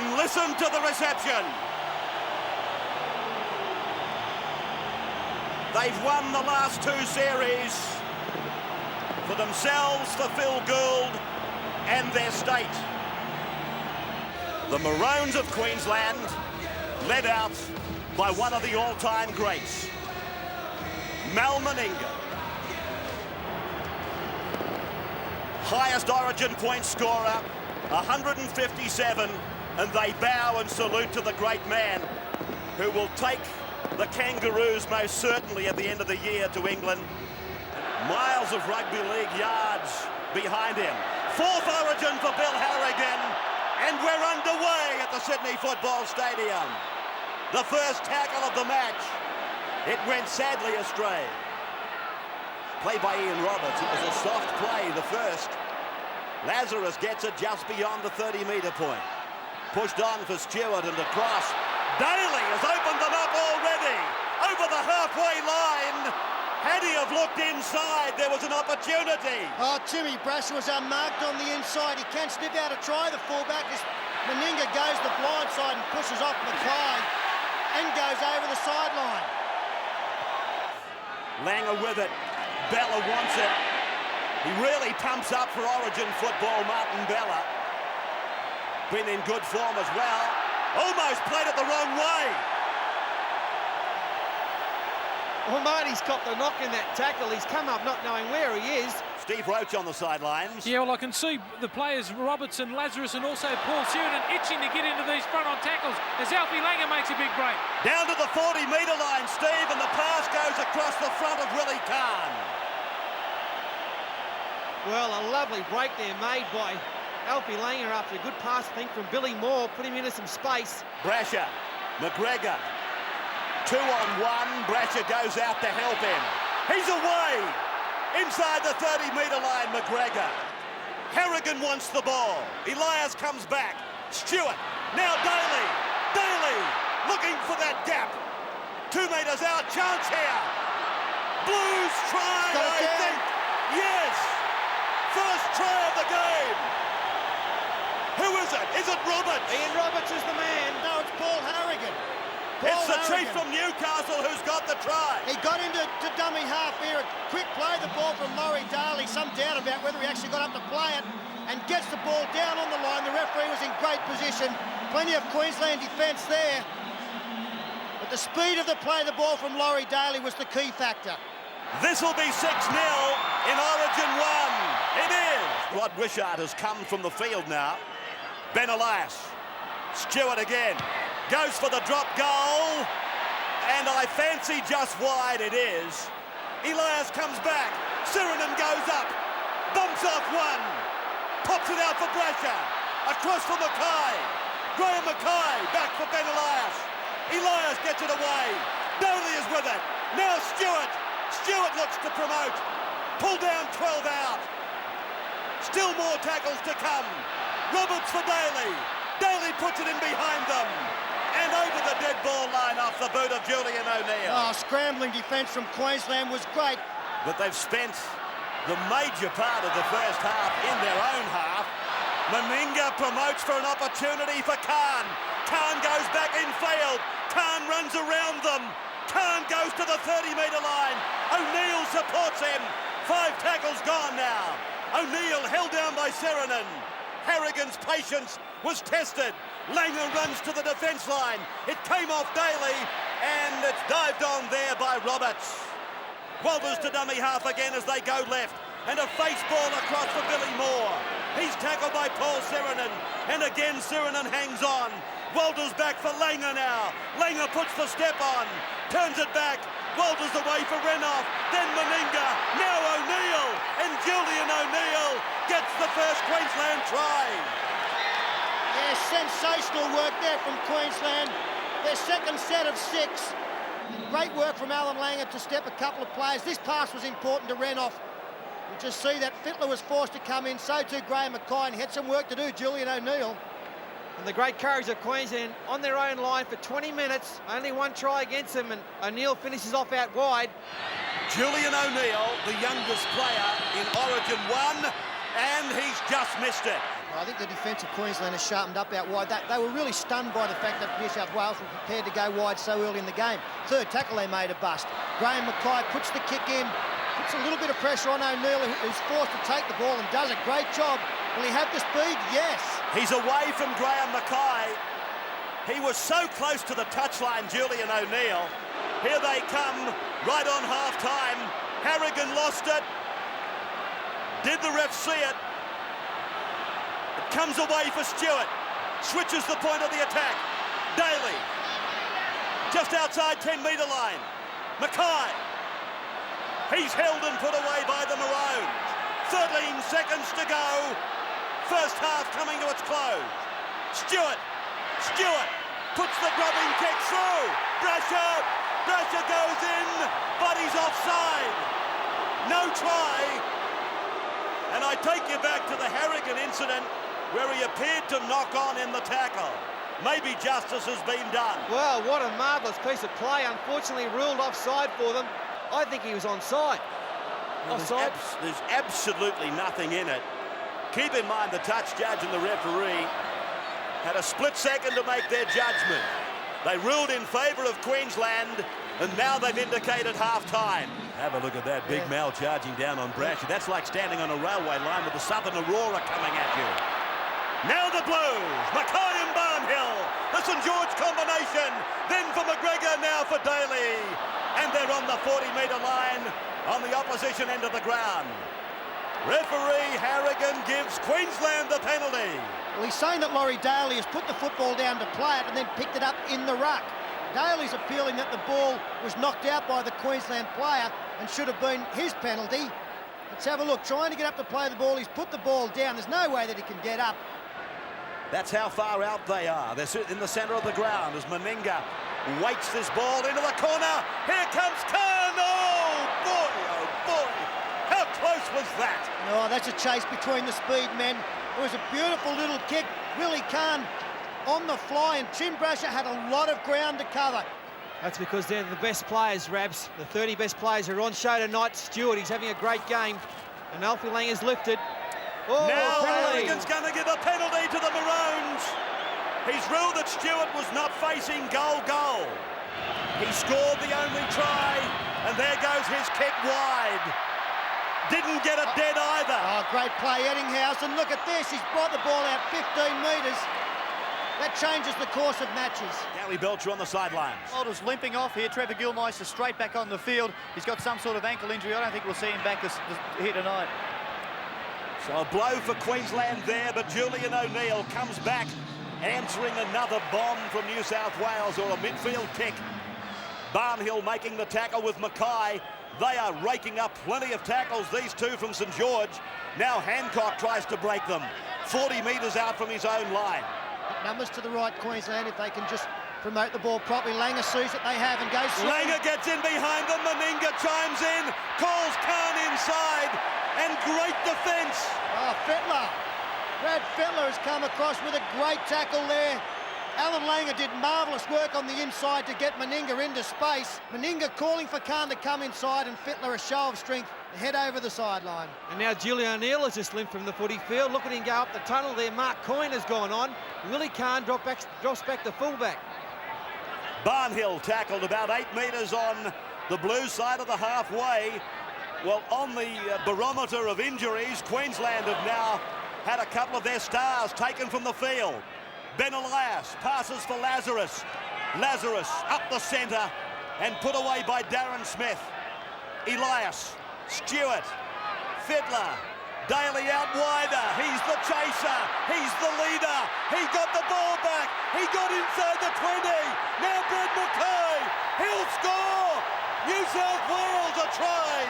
And listen to the reception. They've won the last two series for themselves, for Phil Gould and their state. The Maroons of Queensland, led out by one of the all-time greats, Mal Meninga. Highest Origin point scorer, 157, and they bow and salute to the great man who will take the Kangaroos most certainly at the end of the year to England. Miles of rugby league yards behind him. Fourth Origin for Bill Harrigan, and we're underway at the Sydney Football Stadium. The first tackle of the match. It went sadly astray. Play by Ian Roberts. It was a soft play, the first. Lazarus gets it just beyond the 30-metre point. Pushed on for Stewart and across. Daly has opened them up already. Over the halfway line. Had he have looked inside, there was an opportunity. Oh, Timmy Brasher was unmarked on the inside. He can sniff out a try, the fullback. As Meninga goes the blind side and pushes off Mackay and goes over the sideline. Langer with it. Bella wants it. He really pumps up for Origin football, Martin Bella. Been in good form as well. Almost played it the wrong way. Well, Marty's copped the knock in that tackle. He's come up not knowing where he is. Steve Roach on the sidelines. Yeah, well, I can see the players, Robertson, Lazarus, and also Paul Sheridan itching to get into these front-on tackles as Alfie Langer makes a big break. Down to the 40-metre line, Steve, and the pass goes across the front of Willie Kahn. Well, a lovely break there made by Alfie Langer after a good pass, I think, from Billy Moore, put him into some space. Brasher, McGregor, 2-on-1. Brasher goes out to help him. He's away inside the 30-metre line, McGregor. Harrigan wants the ball. Elias comes back. Stewart, now Daly. Daly looking for that gap. 2 metres out, chance here. Blues try, I think. Yes. First try of the game. Who is it? Is it Roberts? Ian Roberts is the man. No, it's Paul Harrigan. It's the chief from Newcastle who's got the try. He got into dummy half here. A quick play, the ball from Laurie Daly. Some doubt about whether he actually got up to play it, and gets the ball down on the line. The referee was in great position. Plenty of Queensland defence there. But the speed of the play, the ball from Laurie Daly was the key factor. This will be 6-0 in Origin 1. It is. Rod Wishart has come from the field now. Ben Elias. Stewart again. Goes for the drop goal. And I fancy just wide it is. Elias comes back. Sirenen goes up. Bumps off one. Pops it out for Brasher. Across for Mackay. Graham Mackay back for Ben Elias. Elias gets it away. Daly is with it. Now Stewart. Stewart looks to promote. Pull down 12 out. Still more tackles to come. Roberts for Daly. Daly puts it in behind them. And over the dead ball line off the boot of Julian O'Neill. Oh, scrambling defence from Queensland was great. But they've spent the major part of the first half in their own half. Meninga promotes for an opportunity for Kahn. Kahn goes back in field. Kahn runs around them. Kahn goes to the 30-metre line. O'Neill supports him. 5 tackles gone now. O'Neill held down by Sirenen. Harrigan's patience was tested. Langer runs to the defence line. It came off Daly, and it's dived on there by Roberts. Walters to dummy half again as they go left, and a face ball across for Billy Moore. He's tackled by Paul Sirenen, and again Sirenen hangs on. Walters back for Langer now. Langer puts the step on, turns it back. Walters away for Renoff, then Meninga, now O'Neill, and Julian O'Neill gets the first Queensland try. Yeah, sensational work there from Queensland. Their second set of 6. Great work from Alan Langer to step a couple of players. This pass was important to Renoff. You just see that Fittler was forced to come in, so too Graham Mackay, and had some work to do, Julian O'Neill. And the great courage of Queensland on their own line for 20 minutes. Only 1 try against them, and O'Neill finishes off out wide. Julian O'Neill, the youngest player in Origin 1, and he's just missed it. I think the defence of Queensland has sharpened up out wide. They were really stunned by the fact that New South Wales were prepared to go wide so early in the game. Third tackle, they made a bust. Graham Mackay puts the kick in, puts a little bit of pressure on O'Neill, who's forced to take the ball and does a great job. Will he have the speed? Yes. He's away from Graham Mackay. He was so close to the touchline, Julian O'Neill. Here they come, right on half-time. Harrigan lost it. Did the ref see it? It comes away for Stewart. Switches the point of the attack. Daly. Just outside 10-metre line. Mackay. He's held and put away by the Maroons. 13 seconds to go. First half coming to its close. Stewart puts the grubbing kick through. Brasher goes in, but he's offside. No try. And I take you back to the Harrigan incident where he appeared to knock on in the tackle. Maybe justice has been done. Well, what a marvellous piece of play. Unfortunately ruled offside for them. I think he was onside. Offside? There's absolutely nothing in it. Keep in mind the touch judge and the referee had a split second to make their judgment. They ruled in favour of Queensland, and now they've indicated half-time. Have a look at that, Big Mal charging down on Brasher. That's like standing on a railway line with the Southern Aurora coming at you. Now the Blues, Mackay and Barnhill, the St George combination, then for McGregor, now for Daly. And they're on the 40-metre line on the opposition end of the ground. Referee Harrigan gives Queensland the penalty. Well, he's saying that Laurie Daly has put the football down to play it and then picked it up in the ruck. Daly's appealing that the ball was knocked out by the Queensland player and should have been his penalty. Let's have a look. Trying to get up to play the ball. He's put the ball down. There's no way that he can get up. That's how far out they are. They're in the centre of the ground as Meninga waits this ball into the corner. Here comes Khan. Oh, boy. How close was that? Oh, that's a chase between the speed men. It was a beautiful little kick. Willie Khan on the fly, and Tim Brasher had a lot of ground to cover. That's because they're the best players, Rabs. The 30 best players are on show tonight. Stewart, he's having a great game. And Alfie Lang has lifted. Oh, now penalty. Harrigan's going to give a penalty to the Maroons. He's ruled that Stewart was not facing goal. He scored the only try, and there goes his kick wide. Didn't get it dead either. Oh, great play, Eddinghouse. And look at this. He's brought the ball out 15 metres. That changes the course of matches. Gary Belcher on the sidelines. Walters limping off here. Trevor Gilmeister straight back on the field. He's got some sort of ankle injury. I don't think we'll see him back here tonight. So a blow for Queensland there, but Julian O'Neill comes back, answering another bomb from New South Wales, or a midfield kick. Barnhill making the tackle with Mackay. They are raking up plenty of tackles, these two from St George. Now Hancock tries to break them. 40 metres out from his own line. Numbers to the right, Queensland, if they can just promote the ball properly. Langer sees that they have and goes through. Langer gets in behind them. Meninga chimes in, calls Khan inside, and great defence. Oh, Fittler. Brad Fittler has come across with a great tackle there. Alan Langer did marvellous work on the inside to get Meninga into space. Meninga calling for Khan to come inside, and Fittler, a show of strength, head over the sideline. And now Julian O'Neill has just limped from the footy field. Look at him go up the tunnel there. Mark Coyne has gone on. Willie Khan drops back to fullback. Barnhill tackled about 8 metres on the blue side of the halfway. Well, on the barometer of injuries, Queensland have now had a couple of their stars taken from the field. Ben Elias passes for Lazarus. Lazarus up the centre and put away by Darren Smith. Elias, Stewart, Fittler, Daly out wider. He's the chaser. He's the leader. He got the ball back. He got inside the 20. Now Brad Mackay. He'll score. New South Wales a try.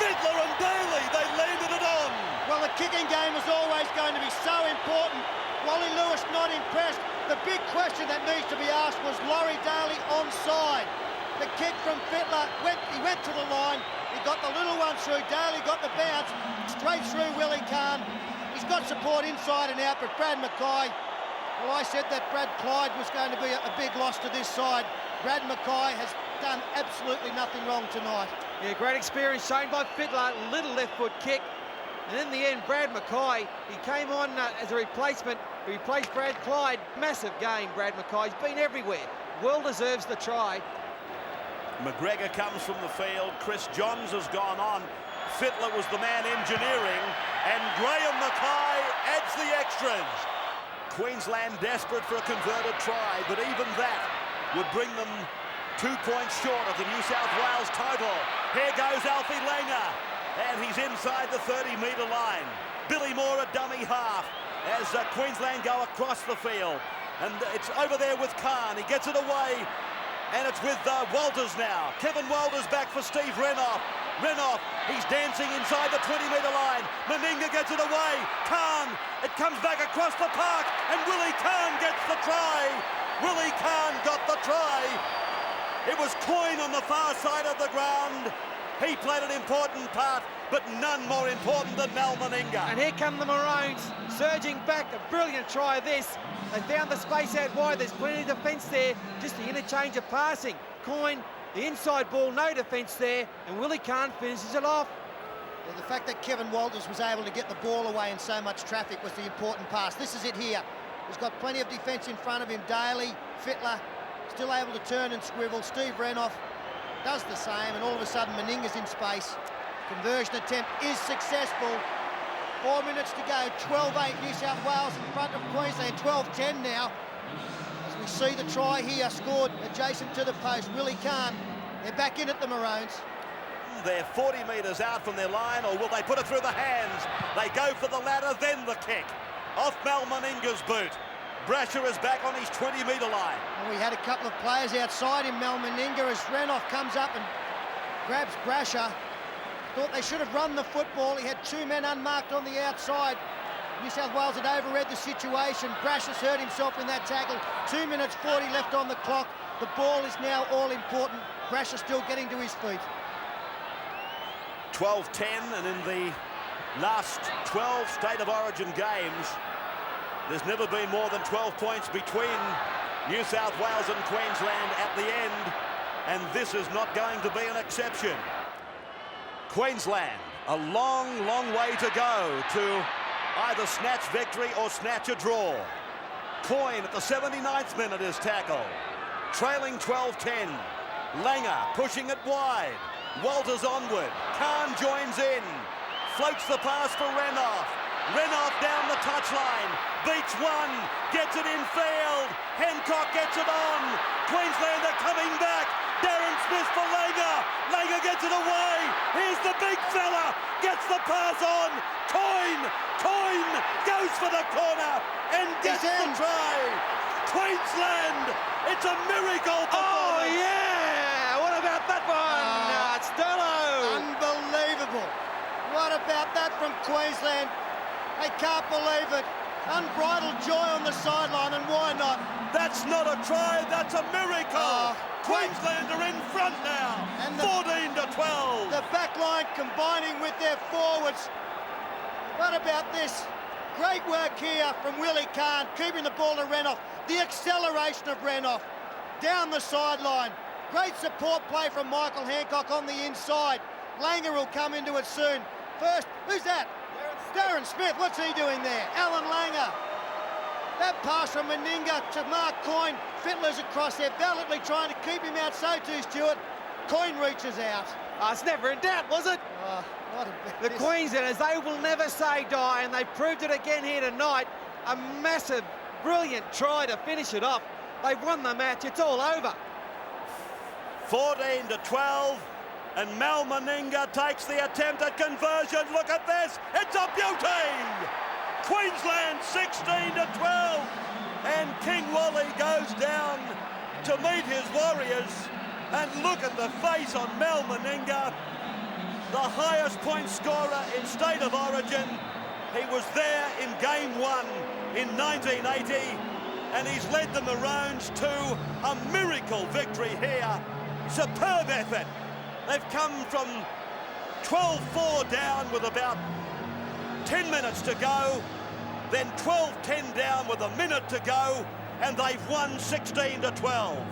Fittler and Daly, they landed it on. Well, the kicking game is always going to be so important. Wally Lewis not impressed. The big question that needs to be asked was Laurie Daly onside. The kick from Fittler, he went to the line. He got the little one through. Daly got the bounce straight through Willie Khan. He's got support inside and out, but Brad Mackay, well, I said that Brad Clyde was going to be a big loss to this side. Brad Mackay has done absolutely nothing wrong tonight. Yeah, great experience shown by Fittler. Little left foot kick. And in the end, Brad Mackay, he came on as a replacement. He replaced Brad Clyde. Massive game, Brad Mackay. He's been everywhere. Well deserves the try. McGregor comes from the field. Chris Johns has gone on. Fittler was the man engineering. And Graham Mackay adds the extras. Queensland desperate for a converted try, but even that would bring them 2 points short of the New South Wales total. Here goes Alfie Langer, and he's inside the 30-metre line. Billy Moore a dummy half as Queensland go across the field. And it's over there with Khan. He gets it away, and it's with Walters now. Kevin Walters back for Steve Renouf. Renouf, he's dancing inside the 20-metre line. Meninga gets it away. Khan, it comes back across the park, and Willie Khan gets the try. Willie Khan got the try. It was Coyne on the far side of the ground. He played an important part, but none more important than Mal Meninga. And here come the Maroons, surging back. A brilliant try this. They found the space out wide. There's plenty of defence there. Just the interchange of passing. Coyne, the inside ball, no defence there. And Willie Khan finishes it off. Well, the fact that Kevin Walters was able to get the ball away in so much traffic was the important pass. This is it here. He's got plenty of defence in front of him. Daly, Fittler, still able to turn and swivel. Steve Renouf does the same, and all of a sudden Meninga's in space. Conversion attempt is successful. 4 minutes to go, 12-8 New South Wales in front of Queensland, 12-10 now. As we see the try here, scored adjacent to the post, Willie Khan. They're back in at the Maroons. They're 40 metres out from their line, or will they put it through the hands? They go for the ladder, then the kick. Off Mal Meninga's boot. Brasher is back on his 20-metre line. And we had a couple of players outside him, Mal Meninga, as Renouf comes up and grabs Brasher. Thought they should have run the football. He had two men unmarked on the outside. New South Wales had overread the situation. Brasher's hurt himself in that tackle. 2 minutes 40 left on the clock. The ball is now all important. Brasher still getting to his feet. 12-10, and in the last 12 State of Origin games, there's never been more than 12 points between New South Wales and Queensland at the end, and this is not going to be an exception. Queensland, a long, long way to go to either snatch victory or snatch a draw. Coyne at the 79th minute is tackled. Trailing 12-10. Langer pushing it wide. Walters onward. Khan joins in. Floats the pass for Renouf. Renouf down the touchline. Beats one. Gets it in field. Hancock gets it on. Queensland are coming back. Darren Smith for Langer. Langer gets it away. Here's the big fella. Gets the pass on. Coyne goes for the corner and gets the try. Queensland, it's a miracle performance. Oh, yeah! What about that one? Stello! Unbelievable. What about that from Queensland? They can't believe it. Unbridled joy on the sideline, and why not? That's not a try, that's a miracle. Queensland are in front now, and 14-12. The back line combining with their forwards. What about this? Great work here from Willie Khan, keeping the ball to Renouf. The acceleration of Renouf down the sideline. Great support play from Michael Hancock on the inside. Langer will come into it soon. First, who's that? Darren Smith, what's he doing there? Alan Langer. That pass from Meninga to Mark Coyne. Fittler's across there, valiantly trying to keep him out. So too, Stuart. Coyne reaches out. It's never in doubt, was it? What about The this? Queenslanders, they will never say die, and they proved it again here tonight. A massive, brilliant try to finish it off. They've won the match. It's all over. 14-12, and Mal Meninga takes the attempt at conversion. Look at this, it's a beauty! Queensland 16-12, and King Wally goes down to meet his Warriors, and look at the face on Mal Meninga, the highest point scorer in State of Origin. He was there in Game 1 in 1980, and he's led the Maroons to a miracle victory here. Superb effort. They've come from 12-4 down with about 10 minutes to go, then 12-10 down with a minute to go, and they've won 16-12.